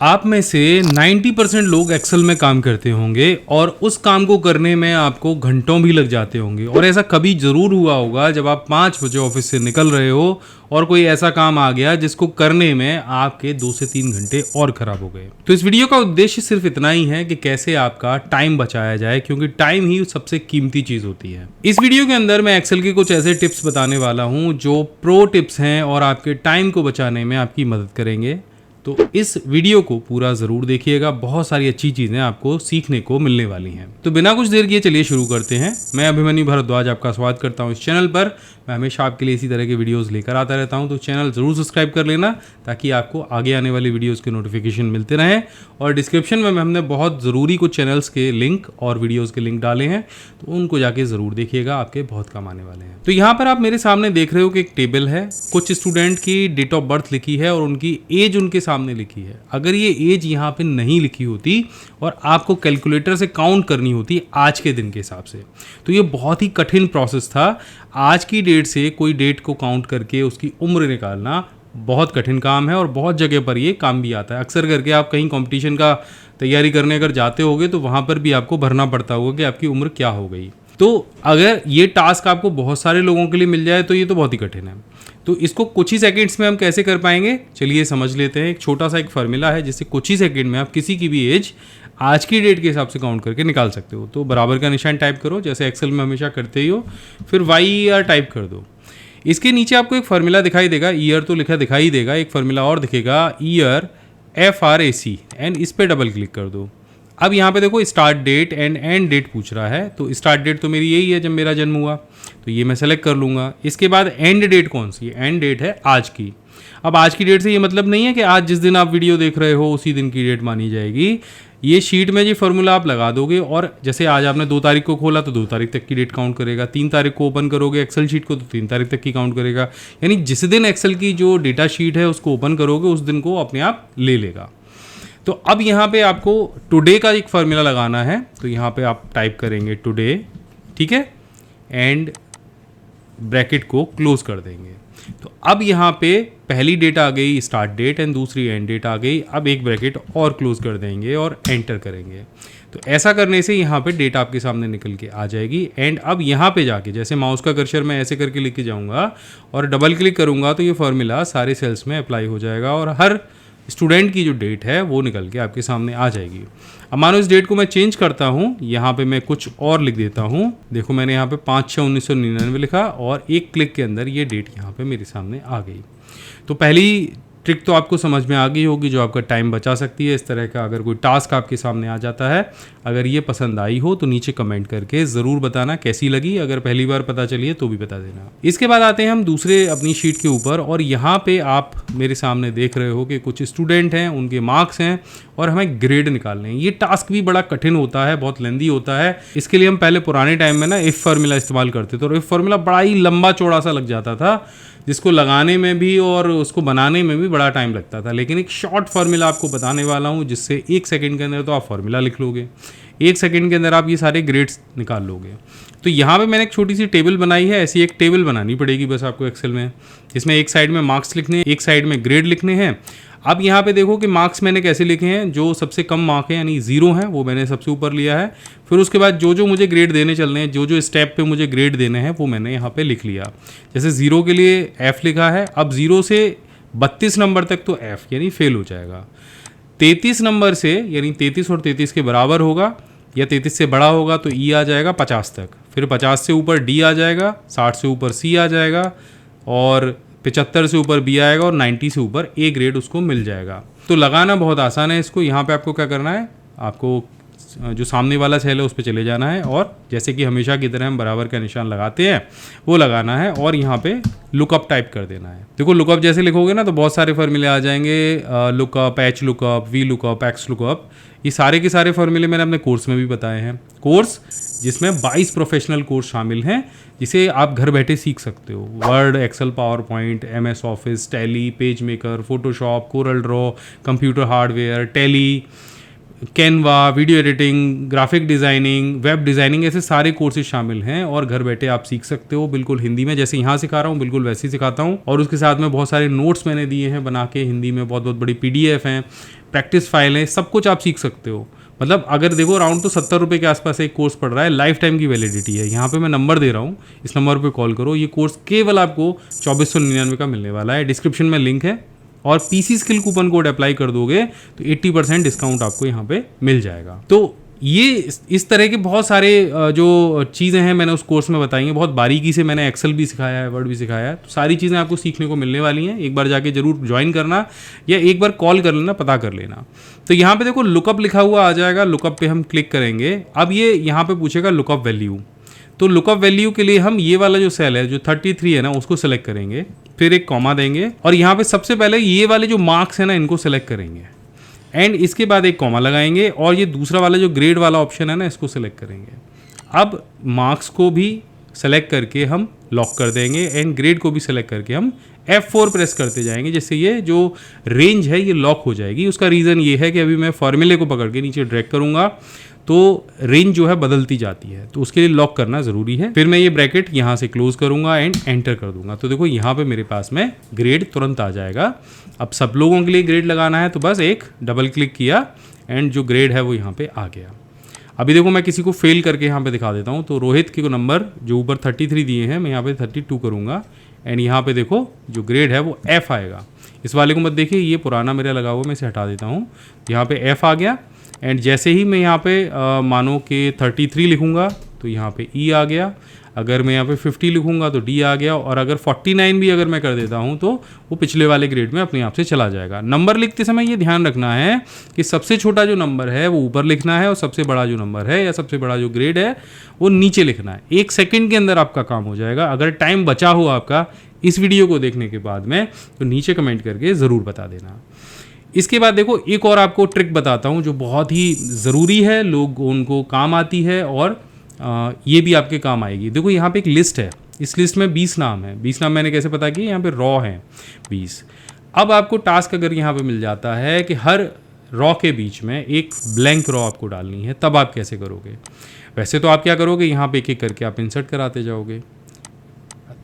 आप में से 90% लोग एक्सेल में काम करते होंगे और उस काम को करने में आपको घंटों भी लग जाते होंगे। और ऐसा कभी ज़रूर हुआ होगा जब आप 5 बजे ऑफिस से निकल रहे हो और कोई ऐसा काम आ गया जिसको करने में आपके 2 से 3 घंटे और ख़राब हो गए। तो इस वीडियो का उद्देश्य सिर्फ इतना ही है कि कैसे आपका टाइम बचाया जाए, क्योंकि टाइम ही सबसे कीमती चीज़ होती है। इस वीडियो के अंदर मैं एक्सेल के कुछ ऐसे टिप्स बताने वाला हूँ जो प्रो टिप्स हैं और आपके टाइम को बचाने में आपकी मदद करेंगे। तो इस वीडियो को पूरा ज़रूर देखिएगा, बहुत सारी अच्छी चीज़ें आपको सीखने को मिलने वाली हैं। तो बिना कुछ देर किए चलिए शुरू करते हैं। मैं अभिमन्यु भारद्वाज आपका स्वागत करता हूं इस चैनल पर। मैं हमेशा आपके लिए इसी तरह के वीडियोस लेकर आता रहता हूं, तो चैनल ज़रूर सब्सक्राइब कर लेना ताकि आपको आगे आने वाली वीडियोज़ के नोटिफिकेशन मिलते रहें। और डिस्क्रिप्शन में हमने बहुत ज़रूरी कुछ चैनल्स के लिंक और वीडियोज़ के लिंक डाले हैं, तो उनको जाके ज़रूर देखिएगा, आपके बहुत काम आने वाले हैं। तो यहाँ पर आप मेरे सामने देख रहे हो कि एक टेबल है, कुछ स्टूडेंट की डेट ऑफ बर्थ लिखी है और उनकी एज उनके सामने लिखी है। अगर ये एज यहाँ पे नहीं लिखी होती और आपको कैलकुलेटर से काउंट करनी होती आज के दिन के हिसाब से, तो ये बहुत ही कठिन प्रोसेस था। आज की डेट से कोई डेट को काउंट करके उसकी उम्र निकालना बहुत कठिन काम है और बहुत जगह पर ये काम भी आता है। अक्सर करके आप कहीं कंपटीशन का तैयारी करने अगर जाते होगे तो वहाँ पर भी आपको भरना पड़ता होगा कि आपकी उम्र क्या हो गई। तो अगर ये टास्क आपको बहुत सारे लोगों के लिए मिल जाए तो ये तो बहुत ही कठिन है। तो इसको कुछ ही सेकंड्स में हम कैसे कर पाएंगे, चलिए समझ लेते हैं। एक छोटा सा एक फार्मूला है जिससे कुछ ही सेकंड में आप किसी की भी एज आज की डेट के हिसाब से काउंट करके निकाल सकते हो। तो बराबर का निशान टाइप करो, जैसे एक्सेल में हमेशा करते ही हो, फिर YER टाइप कर दो। इसके नीचे आपको एक फार्मूला दिखाई देगा, ईयर तो लिखा दिखाई देगा, एक फार्मूला और दिखेगा ईयर FRAC, एंड इस पर डबल क्लिक कर दो। अब यहाँ पे देखो start date and end date पूछ रहा है, तो स्टार्ट डेट तो मेरी यही है जब मेरा जन्म हुआ, तो ये मैं सेलेक्ट कर लूँगा। इसके बाद एंड डेट कौन सी है, एंड डेट है आज की। अब आज की डेट से ये मतलब नहीं है कि आज जिस दिन आप वीडियो देख रहे हो उसी दिन की डेट मानी जाएगी। ये शीट में जी फार्मूला आप लगा दोगे और जैसे आज आपने 2 तारीख को खोला तो 2 तारीख तक की डेट काउंट करेगा। 3 तारीख को ओपन करोगे एक्सेल शीट को तो 3 तारीख तक की काउंट करेगा। यानी जिस दिन एक्सेल की जो डेटा शीट है उसको ओपन करोगे उस दिन को अपने आप ले लेगा। तो अब यहाँ पे आपको टुडे का एक फार्मूला लगाना है, तो यहाँ पे आप टाइप करेंगे टुडे, ठीक है, एंड ब्रैकेट को क्लोज कर देंगे। तो अब यहाँ पे पहली डेट आ गई स्टार्ट डेट एंड दूसरी एंड डेट आ गई। अब एक ब्रैकेट और क्लोज कर देंगे और एंटर करेंगे। तो ऐसा करने से यहाँ पे डेट आपके सामने निकल के आ जाएगी। एंड अब यहाँ पे जाके जैसे माउस का कर्सर मैं ऐसे करके लेके जाऊँगा और डबल क्लिक करूँगा तो ये फार्मूला सारे सेल्स में अप्लाई हो जाएगा और हर स्टूडेंट की जो डेट है वो निकल के आपके सामने आ जाएगी। अब मानो इस डेट को मैं चेंज करता हूँ, यहाँ पे मैं कुछ और लिख देता हूँ। देखो मैंने यहाँ पे 5/6/1999 लिखा और एक क्लिक के अंदर ये डेट यहाँ पे मेरे सामने आ गई। तो पहली ट्रिक तो आपको समझ में आ गई होगी जो आपका टाइम बचा सकती है। इस तरह का अगर कोई टास्क आपके सामने आ जाता है, अगर ये पसंद आई हो तो नीचे कमेंट करके ज़रूर बताना कैसी लगी। अगर पहली बार पता चली है तो भी बता देना। इसके बाद आते हैं हम दूसरे अपनी शीट के ऊपर और यहाँ पे आप मेरे सामने देख रहे हो कि कुछ स्टूडेंट हैं, उनके मार्क्स हैं और हमें ग्रेड निकालने हैं। ये टास्क भी बड़ा कठिन होता है, बहुत लेंदी होता है। इसके लिए हम पहले पुराने टाइम में ना इफ़ फार्मूला इस्तेमाल करते थे और इफ़ फार्मूला बड़ा ही लंबा चौड़ा सा लग जाता था, जिसको लगाने में भी और उसको बनाने में भी बड़ा टाइम लगता था। लेकिन एक शॉर्ट फार्मूला आपको बताने वाला हूँ जिससे 1 सेकंड के अंदर तो आप फार्मूला लिख लोगे, 1 सेकंड के अंदर आप ये सारे ग्रेड्स निकाल लोगे। तो यहाँ पे मैंने एक छोटी सी टेबल बनाई है, ऐसी एक टेबल बनानी पड़ेगी बस आपको एक्सेल में, जिसमें एक साइड में मार्क्स लिखने हैं, एक साइड में ग्रेड लिखने हैं। अब यहाँ पे देखो कि मार्क्स मैंने कैसे लिखे हैं, जो सबसे कम मार्क है यानी 0 है वो मैंने सबसे ऊपर लिया है। फिर उसके बाद जो जो मुझे ग्रेड देने चलने हैं, जो जो स्टेप पे मुझे ग्रेड देने हैं वो मैंने यहाँ पे लिख लिया। जैसे 0 के लिए F लिखा है, अब 0 से 32 नंबर तक तो F यानी फेल हो जाएगा। 33 नंबर से यानी 33 और 33 के बराबर होगा या 33 से बड़ा होगा तो E आ जाएगा 50 तक। फिर 50 से ऊपर D आ जाएगा, 60 से ऊपर C आ जाएगा और 75 से ऊपर B आएगा और 90 से ऊपर A ग्रेड उसको मिल जाएगा। तो लगाना बहुत आसान है इसको। यहाँ पे आपको क्या करना है, आपको जो सामने वाला सेल है उस पर चले जाना है और जैसे कि हमेशा की तरह हम बराबर का निशान लगाते हैं वो लगाना है और यहाँ पे लुकअप टाइप कर देना है। देखो लुकअप जैसे लिखोगे ना तो बहुत सारे फार्मूले आ जाएंगे, lookup, H lookup, V lookup, X lookup. ये सारे के सारे फार्मूले मैंने अपने कोर्स में भी बताए हैं। कोर्स जिसमें 22 प्रोफेशनल कोर्स शामिल हैं जिसे आप घर बैठे सीख सकते हो। Word, Excel, PowerPoint, MS Office, Tally, PageMaker, Photoshop, CorelDRAW, computer hardware, Tally, Canva, video editing, graphic designing, web designing, ऐसे सारे कोर्सेज शामिल हैं और घर बैठे आप सीख सकते हो बिल्कुल हिंदी में। जैसे यहाँ सिखा रहा हूँ बिल्कुल वैसे ही सिखाता हूँ, और उसके साथ में बहुत सारे नोट्स मैंने दिए हैं बना के हिंदी में, बहुत बहुत बड़ी PDF हैं, प्रैक्टिस फाइल है, सब कुछ आप सीख सकते हो। मतलब अगर देखो अराउंड तो 70 रुपये के आसपास एक कोर्स पड़ रहा है, लाइफ टाइम की वैलिडिटी है। यहाँ पे मैं नंबर दे रहा हूँ, इस नंबर पे कॉल करो, ये कोर्स केवल आपको 2499 का मिलने वाला है। डिस्क्रिप्शन में लिंक है, और PC skill coupon code apply कर दोगे तो 80% डिस्काउंट आपको यहाँ पे मिल जाएगा। तो ये इस तरह के बहुत सारे जो चीज़ें हैं मैंने उस कोर्स में बताई हैं, बहुत बारीकी से मैंने एक्सेल भी सिखाया है, वर्ड भी सिखाया है, तो सारी चीज़ें आपको सीखने को मिलने वाली हैं। एक बार जाके जरूर ज्वाइन करना या एक बार कॉल कर लेना, पता कर लेना। तो यहाँ पे देखो लुकअप लिखा हुआ आ जाएगा, लुकअप पे हम क्लिक करेंगे। अब ये यहाँ पे पूछेगा लुकअप वैल्यू, तो लुकअप वैल्यू के लिए हम ये वाला जो सेल है जो 33 है ना, उसको सेलेक्ट करेंगे, फिर एक कॉमा देंगे, और यहाँ पे सबसे पहले ये वाले जो मार्क्स है ना इनको सेलेक्ट करेंगे, एंड इसके बाद एक कॉमा लगाएंगे, और ये दूसरा वाला जो ग्रेड वाला ऑप्शन है ना इसको सेलेक्ट करेंगे। अब मार्क्स को भी सेलेक्ट करके हम लॉक कर देंगे, एंड ग्रेड को भी सेलेक्ट करके हम F4 प्रेस करते जाएंगे, जिससे ये जो रेंज है ये लॉक हो जाएगी। उसका रीज़न ये है कि अभी मैं फॉर्मूले को पकड़ के नीचे ड्रैग करूँगा तो रेंज जो है बदलती जाती है, तो उसके लिए लॉक करना ज़रूरी है। फिर मैं ये ब्रैकेट यहाँ से क्लोज करूँगा एंड एंटर कर दूंगा, तो देखो यहाँ पे मेरे पास में ग्रेड तुरंत आ जाएगा। अब सब लोगों के लिए ग्रेड लगाना है तो बस एक डबल क्लिक किया एंड जो ग्रेड है वो यहाँ पे आ गया। अभी देखो मैं किसी को फेल करके यहाँ पे दिखा देता हूँ, तो रोहित के नंबर जो ऊपर 33 दिए हैं, मैं यहाँ पे 32 करूँगा, एंड यहाँ पे देखो जो ग्रेड है वो F आएगा। इस वाले को मत देखिए, ये पुराना मेरा लगा हुआ, मैं इसे हटा देता हूँ। यहाँ पे F आ गया, एंड जैसे ही मैं यहाँ पे मानो कि 33 लिखूँगा तो यहाँ पे E आ गया, अगर मैं यहाँ पे 50 लिखूँगा तो D आ गया, और अगर 49 भी अगर मैं कर देता हूँ तो वो पिछले वाले ग्रेड में अपने आप से चला जाएगा। नंबर लिखते समय ये ध्यान रखना है कि सबसे छोटा जो नंबर है वो ऊपर लिखना है, और सबसे बड़ा जो नंबर है या सबसे बड़ा जो ग्रेड है वो नीचे लिखना है। 1 सेकंड के अंदर आपका काम हो जाएगा। अगर टाइम बचा हो आपका इस वीडियो को देखने के बाद में तो नीचे कमेंट करके ज़रूर बता देना। इसके बाद देखो एक और आपको ट्रिक बताता हूँ जो बहुत ही ज़रूरी है, लोग उनको काम आती है, और ये भी आपके काम आएगी। देखो यहाँ पे एक लिस्ट है, इस लिस्ट में 20 नाम है। 20 नाम मैंने कैसे पता किया, यहाँ पे रॉ हैं 20। अब आपको टास्क अगर यहाँ पे मिल जाता है कि हर रॉ के बीच में एक ब्लैंक रॉ आपको डालनी है, तब आप कैसे करोगे? वैसे तो आप क्या करोगे, यहाँ पे एक एक करके आप इंसर्ट कराते जाओगे।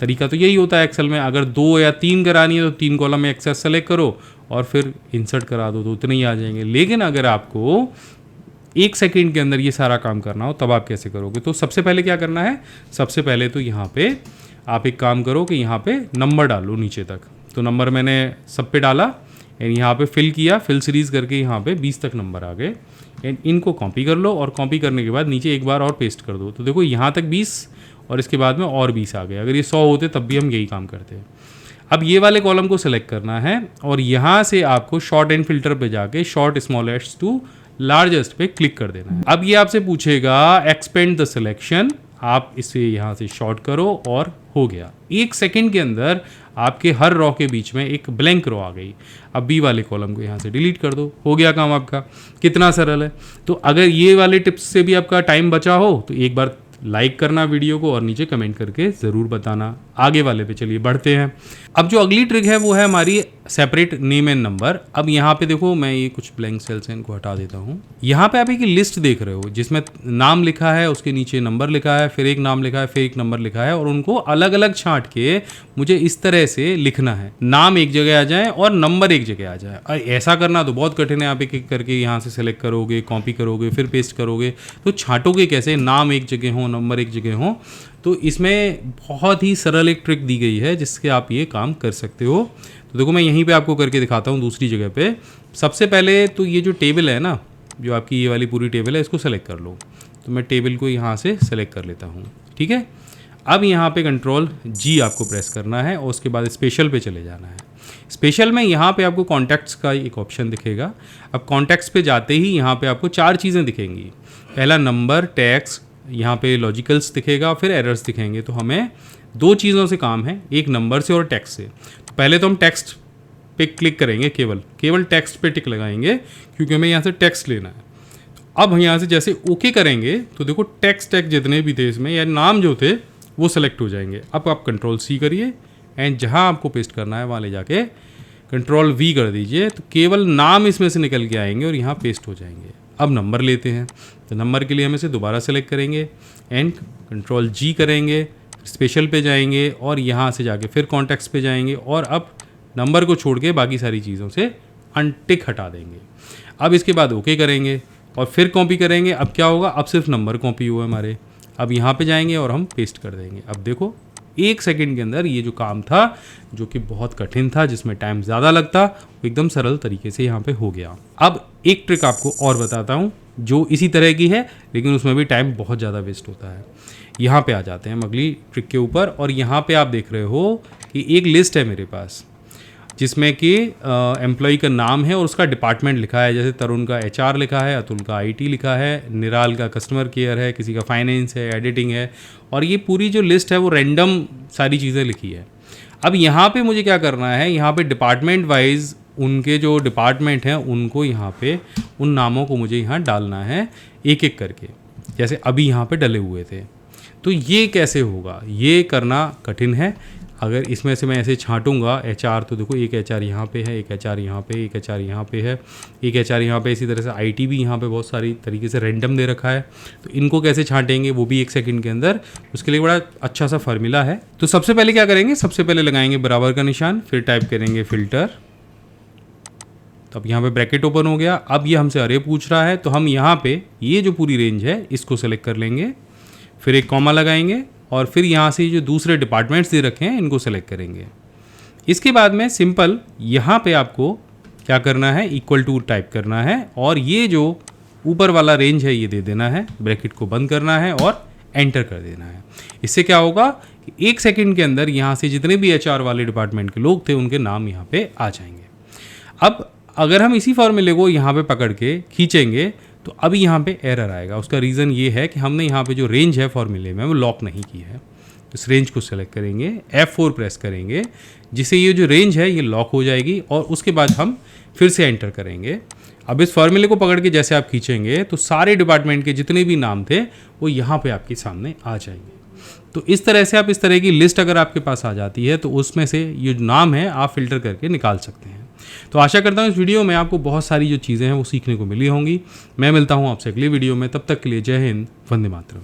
तरीका तो यही होता है एक्सेल में, अगर 2 या 3 करानी है तो 3 कॉलम में एक्सेस सेलेक्ट करो और फिर इंसर्ट करा दो, तो उतने ही आ जाएंगे। लेकिन अगर आपको 1 सेकंड के अंदर ये सारा काम करना हो तब आप कैसे करोगे? तो सबसे पहले क्या करना है, सबसे पहले तो यहाँ पे आप एक काम करो कि यहाँ पे नंबर डालो नीचे तक। तो नंबर मैंने सब पे डाला, एंड यहाँ पे फिल किया, फिल सीरीज़ करके यहाँ पे 20 तक नंबर आ गए, एंड इनको कॉपी कर लो, और कॉपी करने के बाद नीचे एक बार और पेस्ट कर दो। तो देखो यहाँ तक 20 और इसके बाद में और 20 आ गए। अगर ये 100 होते तब भी हम यही काम करते। अब ये वाले कॉलम को सिलेक्ट करना है, और यहाँ से आपको शॉर्ट एंड फिल्टर पे जाके शॉर्ट स्मॉलेस्ट टू लार्जेस्ट पे क्लिक कर देना है। अब ये आपसे पूछेगा एक्सपेंड द सिलेक्शन, आप इसे यहाँ से शॉर्ट करो और हो गया। 1 सेकंड के अंदर आपके हर रॉ के बीच में एक ब्लैंक रॉ आ गई। अब बी वाले कॉलम को यहाँ से डिलीट कर दो, हो गया काम आपका। कितना सरल है। तो अगर ये वाले टिप्स से भी आपका टाइम बचा हो तो एक बार लाइक करना वीडियो को, और नीचे कमेंट करके ज़रूर बताना। आगे वाले पे चलिए बढ़ते हैं। अब जो अगली ट्रिक है वो है हमारी सेपरेट नेम एंड नंबर। अब यहाँ पे देखो मैं ये कुछ ब्लैंक सेल्स हैं इनको हटा देता हूँ। यहाँ पे आप एक लिस्ट देख रहे हो जिसमें नाम लिखा है, उसके नीचे नंबर लिखा है, फिर एक नाम लिखा है, फिर एक नंबर लिखा है, और उनको अलग अलग छांट के मुझे इस तरह से लिखना है। नाम एक जगह आ जाए और नंबर एक जगह आ जाए। और ऐसा करना तो बहुत कठिन है। आप एक एक करके यहाँ से सेलेक्ट करोगे, कॉपी करोगे, फिर पेस्ट करोगे, तो छांटोगे कैसे? नाम एक जगह हो, नंबर एक जगह हो। तो इसमें बहुत ही सरल एक ट्रिक दी गई है जिसके आप ये काम कर सकते हो। तो देखो मैं यहीं पे आपको करके दिखाता हूँ दूसरी जगह पे। सबसे पहले तो ये जो टेबल है ना, जो आपकी ये वाली पूरी टेबल है, इसको सेलेक्ट कर लो। तो मैं टेबल को यहाँ से सेलेक्ट कर लेता हूँ, ठीक है। अब यहाँ पे Ctrl+G आपको प्रेस करना है, और उसके बाद स्पेशल पे चले जाना है। स्पेशल में यहाँ पे आपको कॉन्टैक्ट्स का एक ऑप्शन दिखेगा। अब कॉन्टैक्ट्स पे जाते ही यहाँ पे आपको 4 चीज़ें दिखेंगी। पहला नंबर, टैक्स, यहाँ पे लॉजिकल्स दिखेगा, फिर एरर्स दिखेंगे। तो हमें 2 चीज़ों से काम है, एक नंबर से और टेक्स्ट से। तो पहले तो हम टेक्स्ट पे क्लिक करेंगे, केवल टेक्स्ट पे टिक लगाएंगे क्योंकि हमें यहाँ से टेक्स्ट लेना है। अब हम यहाँ से जैसे ओके करेंगे तो देखो टेक्स्ट जितने भी थे इसमें, या नाम जो थे वो सेलेक्ट हो जाएंगे। अब आप Ctrl+C करिए, एंड जहाँ आपको पेस्ट करना है वहाँ ले जाके Ctrl+V कर दीजिए, तो केवल नाम इसमें से निकल के आएंगे और यहाँ पेस्ट हो जाएंगे। अब नंबर लेते हैं, तो नंबर के लिए हम इसे दोबारा सेलेक्ट करेंगे एंड कंट्रोल जी करेंगे, स्पेशल पे जाएंगे और यहाँ से जाके फिर कॉन्टैक्ट्स पे जाएंगे और अब नंबर को छोड़ के बाकी सारी चीज़ों से अनटिक हटा देंगे। अब इसके बाद ओके करेंगे और फिर कॉपी करेंगे। अब क्या होगा, अब सिर्फ नंबर कॉपी हुआ हमारे। अब यहाँ पे जाएंगे और हम पेस्ट कर देंगे। अब देखो 1 सेकंड के अंदर ये जो काम था, जो कि बहुत कठिन था, जिसमें टाइम ज़्यादा लगता, वो एकदम सरल तरीके से यहाँ पे हो गया। अब एक ट्रिक आपको और बताता हूँ जो इसी तरह की है, लेकिन उसमें भी टाइम बहुत ज़्यादा वेस्ट होता है। यहाँ पे आ जाते हैं हम अगली ट्रिक के ऊपर और यहाँ पे आप देख रहे हो कि एक लिस्ट है मेरे पास जिसमें कि एम्प्लॉय का नाम है और उसका डिपार्टमेंट लिखा है। जैसे तरुण का HR लिखा है, अतुल का IT लिखा है, निराल का कस्टमर केयर है, किसी का फाइनेंस है, एडिटिंग है, और ये पूरी जो लिस्ट है वो रैंडम सारी चीज़ें लिखी है। अब यहाँ पे मुझे क्या करना है, यहाँ पे डिपार्टमेंट वाइज उनके जो डिपार्टमेंट हैं उनको यहाँ पे उन नामों को मुझे यहाँ डालना है एक एक करके, जैसे अभी यहाँ पे डले हुए थे। तो ये कैसे होगा, ये करना कठिन है। अगर इसमें से मैं ऐसे छांटूंगा HR, तो देखो एक HR यहाँ पे है, एक HR यहाँ पे, एक HR यहाँ पे है, एक HR यहाँ पे, इसी तरह से IT भी यहाँ पे बहुत सारी तरीके से रैंडम दे रखा है। तो इनको कैसे छांटेंगे वो भी 1 सेकंड के अंदर, उसके लिए बड़ा अच्छा सा फार्मूला है। तो सबसे पहले क्या करेंगे, सबसे पहले लगाएंगे बराबर का निशान, फिर टाइप करेंगे फिल्टर। तो अब यहाँ पे ब्रैकेट ओपन हो गया। अब ये हमसे अरे पूछ रहा है, तो हम यहाँ पे ये जो पूरी रेंज है इसको सेलेक्ट कर लेंगे, फिर एक कॉमा लगाएंगे और फिर यहाँ से जो दूसरे डिपार्टमेंट्स दे रखे हैं इनको सेलेक्ट करेंगे। इसके बाद में सिंपल यहाँ पे आपको क्या करना है, इक्वल टू टाइप करना है और ये जो ऊपर वाला रेंज है ये दे देना है, ब्रैकेट को बंद करना है और एंटर कर देना है। इससे क्या होगा कि 1 सेकंड के अंदर यहाँ से जितने भी HR वाले डिपार्टमेंट के लोग थे उनके नाम यहाँ पे आ जाएंगे। अब अगर हम इसी फॉर्मूले को यहाँ पे पकड़ के खींचेंगे तो अभी यहाँ पे एरर आएगा। उसका रीज़न ये है कि हमने यहाँ पे जो रेंज है फॉर्मूले में वो लॉक नहीं की है। इस रेंज को सेलेक्ट करेंगे, F4 प्रेस करेंगे, जिससे ये जो रेंज है ये लॉक हो जाएगी और उसके बाद हम फिर से एंटर करेंगे। अब इस फॉर्मूले को पकड़ के जैसे आप खींचेंगे तो सारे डिपार्टमेंट के जितने भी नाम थे वो यहाँ पे आपके सामने आ जाएंगे। तो इस तरह से आप इस तरह की लिस्ट अगर आपके पास आ जाती है तो उसमें से ये जो नाम है आप फिल्टर करके निकाल सकते हैं। तो आशा करता हूँ इस वीडियो में आपको बहुत सारी जो चीज़ें हैं वो सीखने को मिली होंगी। मैं मिलता हूँ आपसे अगली वीडियो में, तब तक के लिए जय हिंद, वंदे मातरम।